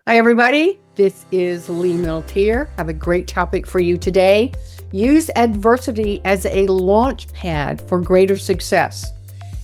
Hi, everybody. This is Lee Milteer. I have a great topic for you today. Use adversity as a launch pad for greater success.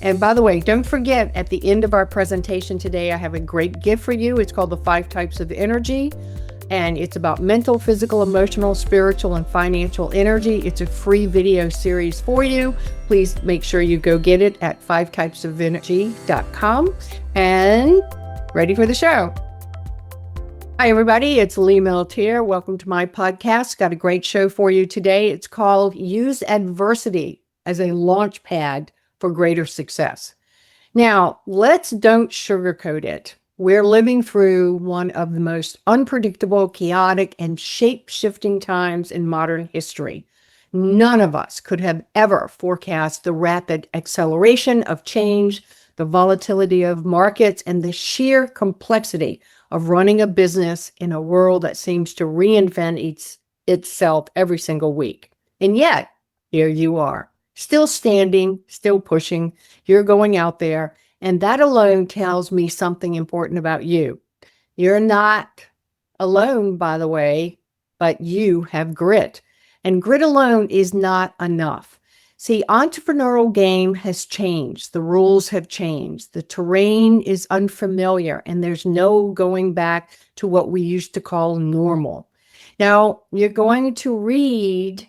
And by the way, don't forget, at the end of our presentation today, I have a great gift for you. It's called the 5 Types of Energy. And it's about mental, physical, emotional, spiritual, and financial energy. It's a free video series for you. Please make sure you go get it at 5typesofenergy.com. And ready for the show. Hi, everybody. It's Lee Milteer. Welcome to my podcast. Got a great show for you today. It's called Use Adversity as a Launch Pad for Greater Success. Now, don't sugarcoat it. We're living through one of the most unpredictable, chaotic, and shape-shifting times in modern history. None of us could have ever forecast the rapid acceleration of change, the volatility of markets, and the sheer complexity of running a business in a world that seems to reinvent itself every single week. And yet, here you are, still standing, still pushing. You're going out there, and that alone tells me something important about you. You're not alone, by the way, but you have grit. And grit alone is not enough. See, entrepreneurial game has changed. The rules have changed. The terrain is unfamiliar, and there's no going back to what we used to call normal. Now, you're going to read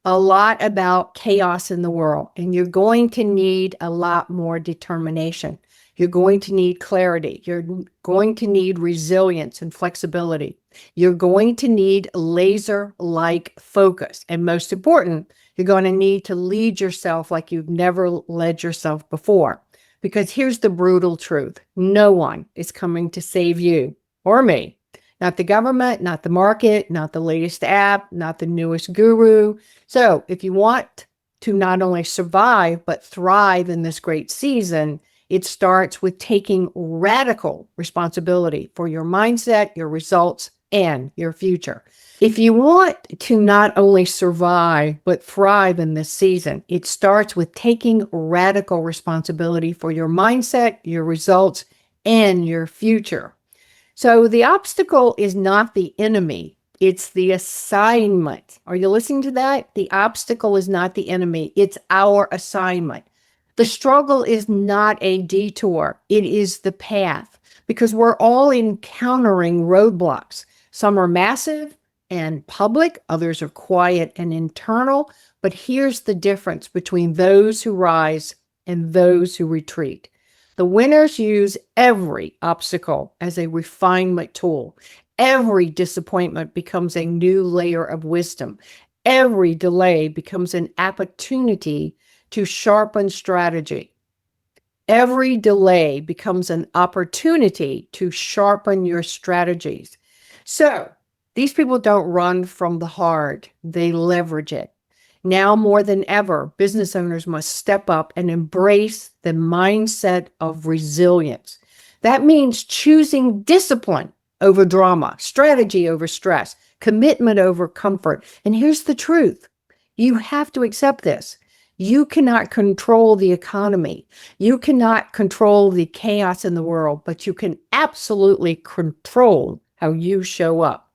a lot about chaos in the world, and you're going to need a lot more determination. You're going to need clarity. You're going to need resilience and flexibility. You're going to need laser-like focus. And most important, you're going to need to lead yourself like you've never led yourself before. Because here's the brutal truth. No one is coming to save you or me. Not the government, not the market, not the latest app, not the newest guru. So if you want to not only survive, but thrive in this great season, it starts with taking radical responsibility for your mindset, your results, and your future. If you want to not only survive, but thrive in this season, it starts with taking radical responsibility for your mindset, your results, and your future. So the obstacle is not the enemy, it's the assignment. Are you listening to that? The obstacle is not the enemy, it's our assignment. The struggle is not a detour, it is the path, because we're all encountering roadblocks. Some are massive and public, others are quiet and internal, but here's the difference between those who rise and those who retreat. The winners use every obstacle as a refinement tool. Every disappointment becomes a new layer of wisdom. Every delay becomes an opportunity to sharpen strategy. Every delay becomes an opportunity to sharpen your strategies. So these people don't run from the hard, they leverage it. Now more than ever, business owners must step up and embrace the mindset of resilience. That means choosing discipline over drama, strategy over stress, commitment over comfort. And here's the truth. You have to accept this. You cannot control the economy. You cannot control the chaos in the world, but you can absolutely control how you show up.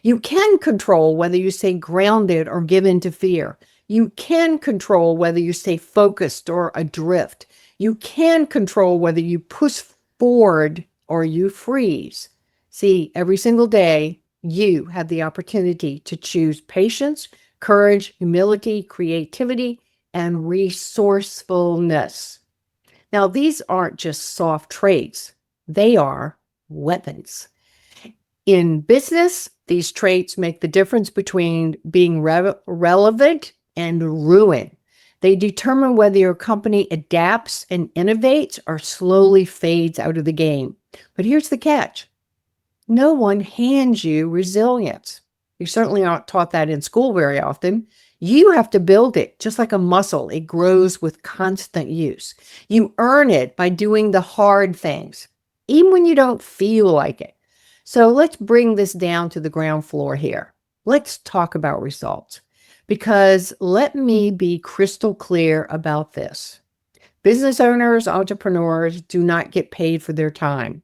You can control whether you stay grounded or give in to fear. You can control whether you stay focused or adrift. You can control whether you push forward or you freeze. See, every single day, you have the opportunity to choose patience, courage, humility, creativity, and resourcefulness. Now, these aren't just soft traits. They are weapons. In business, these traits make the difference between being relevant and ruin. They determine whether your company adapts and innovates or slowly fades out of the game. But here's the catch. No one hands you resilience. You certainly aren't taught that in school very often. You have to build it just like a muscle. It grows with constant use. You earn it by doing the hard things, even when you don't feel like it. So let's bring this down to the ground floor here. Let's talk about results, because let me be crystal clear about this. Business owners, entrepreneurs do not get paid for their time.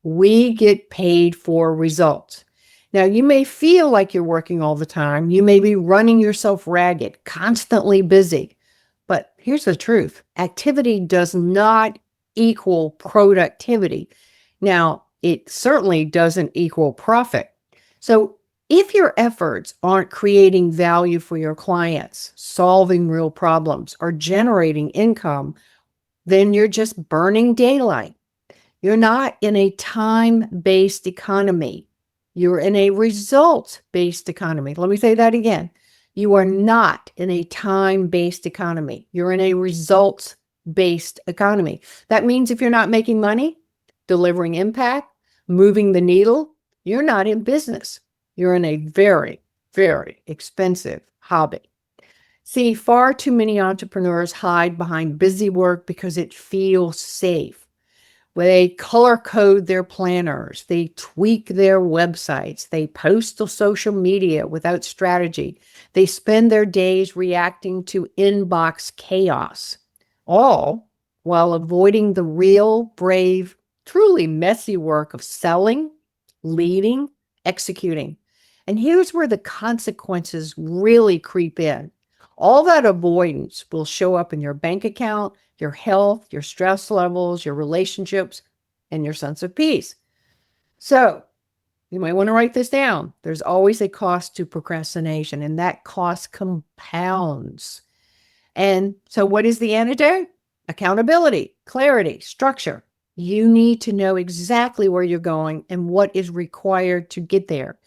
We get paid for results. Now, you may feel like you're working all the time. You may be running yourself ragged, constantly busy. But here's the truth. Activity does not equal productivity. Now, it certainly doesn't equal profit. So if your efforts aren't creating value for your clients, solving real problems, or generating income, then you're just burning daylight. You're not in a time-based economy. You're in a results-based economy. Let me say that again. You are not in a time-based economy. You're in a results-based economy. That means if you're not making money, delivering impact, moving the needle, you're not in business. You're in a very, very expensive hobby. See, far too many entrepreneurs hide behind busy work because it feels safe. They color code their planners, they tweak their websites, they post to social media without strategy. They spend their days reacting to inbox chaos, all while avoiding the real, brave, truly messy work of selling, leading, executing. And here's where the consequences really creep in. All that avoidance will show up in your bank account, your health, your stress levels, your relationships, and your sense of peace. So you might want to write this down. There's always a cost to procrastination, and that cost compounds. And so what is the antidote? Accountability, clarity, structure. You need to know exactly where you're going and what is required to get there.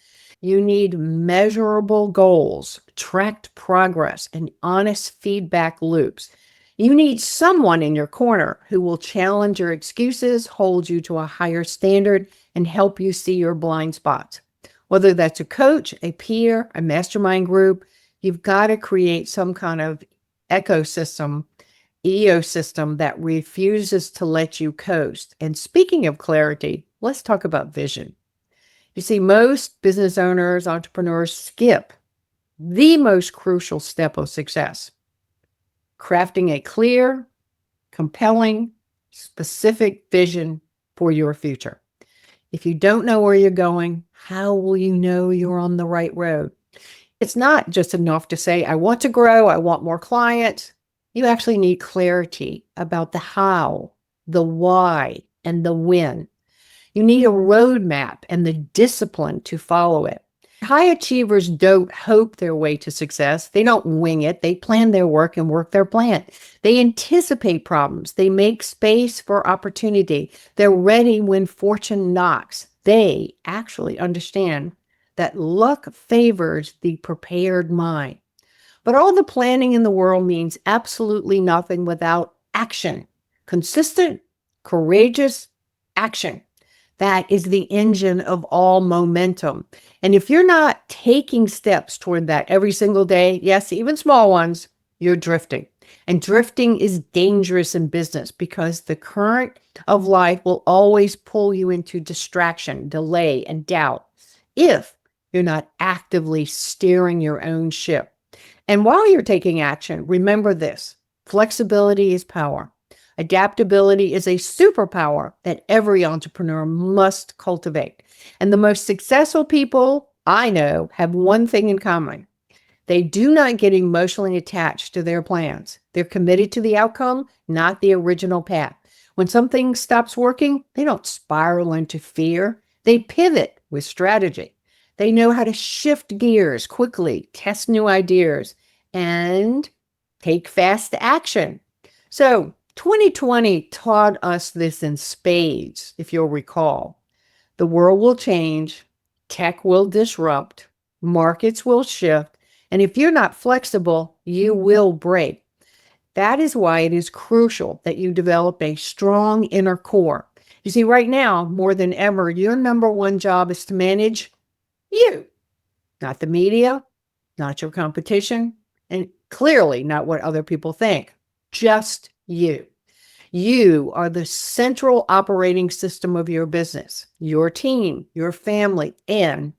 You need measurable goals, tracked progress, and honest feedback loops. You need someone in your corner who will challenge your excuses, hold you to a higher standard, and help you see your blind spots. Whether that's a coach, a peer, a mastermind group, you've got to create some kind of ecosystem that refuses to let you coast. And speaking of clarity, let's talk about vision. You see, most business owners, entrepreneurs skip the most crucial step of success: crafting a clear, compelling, specific vision for your future. If you don't know where you're going, how will you know you're on the right road? It's not just enough to say, I want to grow, I want more clients. You actually need clarity about the how, the why, and the when. You need a roadmap and the discipline to follow it. High achievers don't hope their way to success. They don't wing it. They plan their work and work their plan. They anticipate problems. They make space for opportunity. They're ready when fortune knocks. They actually understand that luck favors the prepared mind. But all the planning in the world means absolutely nothing without action. Consistent, courageous action. That is the engine of all momentum. And if you're not taking steps toward that every single day, yes, even small ones, you're drifting. And drifting is dangerous in business because the current of life will always pull you into distraction, delay, and doubt if you're not actively steering your own ship. And while you're taking action, remember this: flexibility is power. Adaptability is a superpower that every entrepreneur must cultivate. And the most successful people I know have one thing in common. They do not get emotionally attached to their plans. They're committed to the outcome, not the original path. When something stops working, they don't spiral into fear. They pivot with strategy. They know how to shift gears quickly, test new ideas, and take fast action. So 2020 taught us this in spades, if you'll recall. The world will change, tech will disrupt, markets will shift, and if you're not flexible, you will break. That is why it is crucial that you develop a strong inner core. You see, right now, more than ever, your number one job is to manage you, not the media, not your competition, and clearly not what other people think, just you. You are the central operating system of your business, your team, your family, and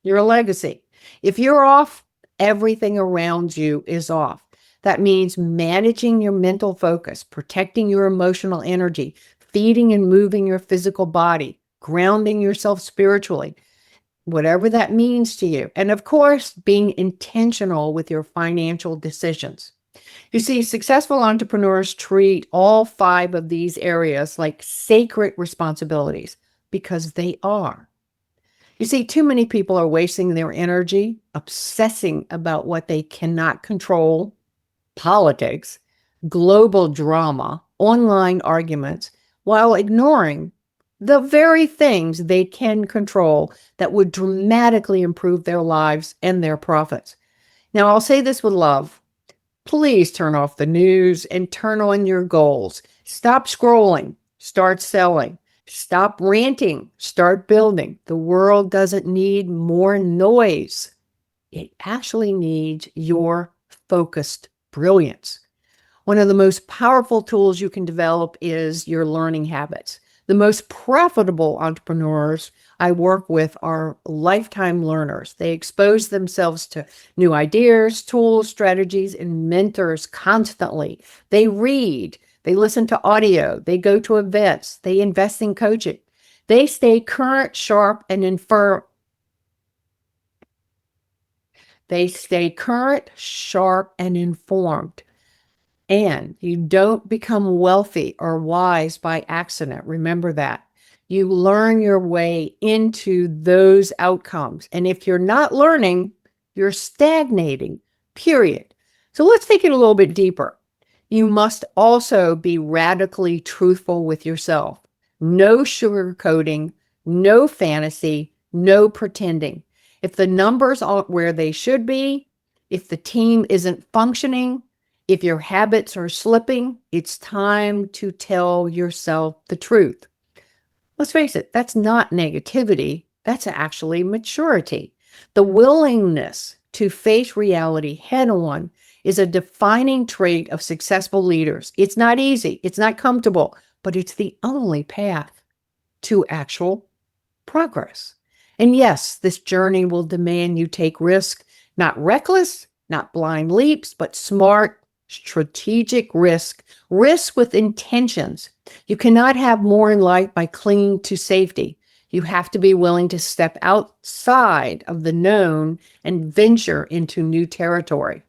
your legacy. If you're off, everything around you is off. That means managing your mental focus, protecting your emotional energy, feeding and moving your physical body, grounding yourself spiritually, whatever that means to you. And of course, being intentional with your financial decisions. You see, successful entrepreneurs treat all 5 of these areas like sacred responsibilities because they are. You see, too many people are wasting their energy obsessing about what they cannot control: politics, global drama, online arguments, while ignoring the very things they can control that would dramatically improve their lives and their profits. Now, I'll say this with love. Please turn off the news and turn on your goals. Stop scrolling, start selling. Stop ranting, start building. The world doesn't need more noise. It actually needs your focused brilliance. One of the most powerful tools you can develop is your learning habits. The most profitable entrepreneurs I work with are lifetime learners. They expose themselves to new ideas, tools, strategies, and mentors constantly. They read, they listen to audio, they go to events, they invest in coaching. They stay current, sharp, and informed. They stay current, sharp, and informed. And you don't become wealthy or wise by accident. Remember that. You learn your way into those outcomes. And if you're not learning, you're stagnating, period. So let's take it a little bit deeper. You must also be radically truthful with yourself. No sugarcoating, no fantasy, no pretending. If the numbers aren't where they should be, if the team isn't functioning, if your habits are slipping, it's time to tell yourself the truth. Let's face it, that's not negativity. That's actually maturity. The willingness to face reality head on is a defining trait of successful leaders. It's not easy. It's not comfortable, but it's the only path to actual progress. And yes, this journey will demand you take risk, not reckless, not blind leaps, but smart, strategic risk with intentions. You cannot have more in life by clinging to safety. You have to be willing to step outside of the known and venture into new territory.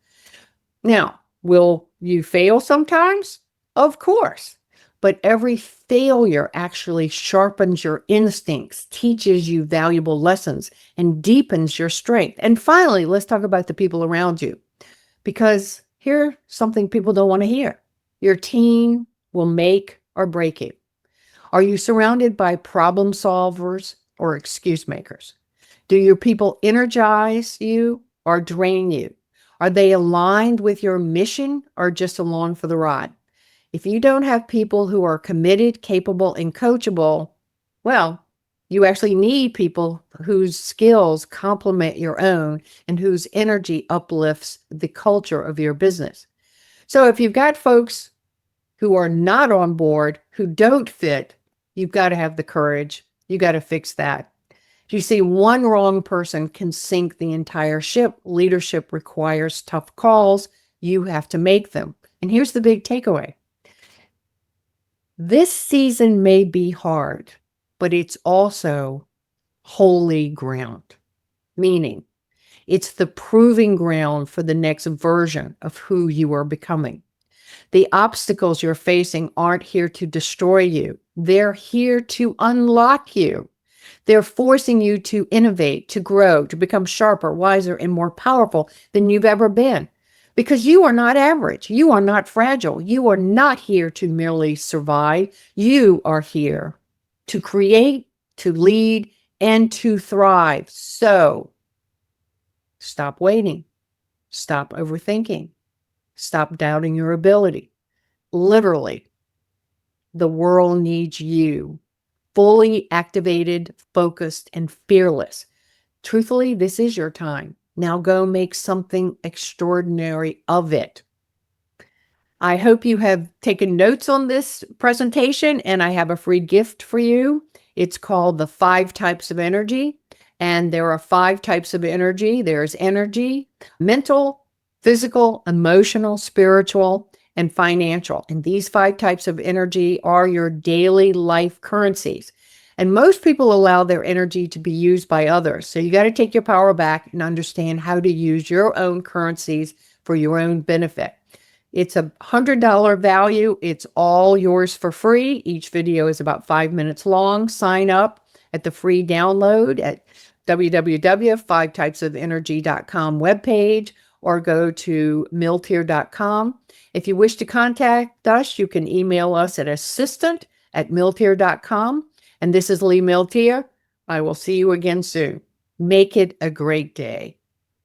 Now, will you fail sometimes? Of course. But every failure actually sharpens your instincts, teaches you valuable lessons, and deepens your strength. And finally, let's talk about the people around you. Because here's something people don't want to hear. Your team will make or break you. Are you surrounded by problem solvers or excuse makers? Do your people energize you or drain you? Are they aligned with your mission or just along for the ride? If you don't have people who are committed, capable, and coachable, well, you actually need people whose skills complement your own and whose energy uplifts the culture of your business. So if you've got folks who are not on board, who don't fit, you've got to have the courage. You got to fix that. You see, one wrong person can sink the entire ship. Leadership requires tough calls. You have to make them. And here's the big takeaway. This season may be hard, but it's also holy ground, meaning it's the proving ground for the next version of who you are becoming. The obstacles you're facing aren't here to destroy you. They're here to unlock you. They're forcing you to innovate, to grow, to become sharper, wiser, and more powerful than you've ever been. Because you are not average. You are not fragile. You are not here to merely survive. You are here to create, to lead, and to thrive. So stop waiting. Stop overthinking. Stop doubting your ability. Literally, the world needs you. Fully activated, focused, and fearless. Truthfully, this is your time. Now go make something extraordinary of it. I hope you have taken notes on this presentation, and I have a free gift for you. It's called the 5 Types of Energy. And there are 5 types of energy. There's energy, mental, physical, emotional, spiritual, and financial. And these 5 types of energy are your daily life currencies. And most people allow their energy to be used by others. So you got to take your power back and understand how to use your own currencies for your own benefit. It's $100 value. It's all yours for free. Each video is about 5 minutes long. Sign up at the free download at www.5typesofenergy.com webpage, or go to milteer.com. If you wish to contact us, you can email us at assistant@milteer.com. And this is Lee Milteer. I will see you again soon. Make it a great day.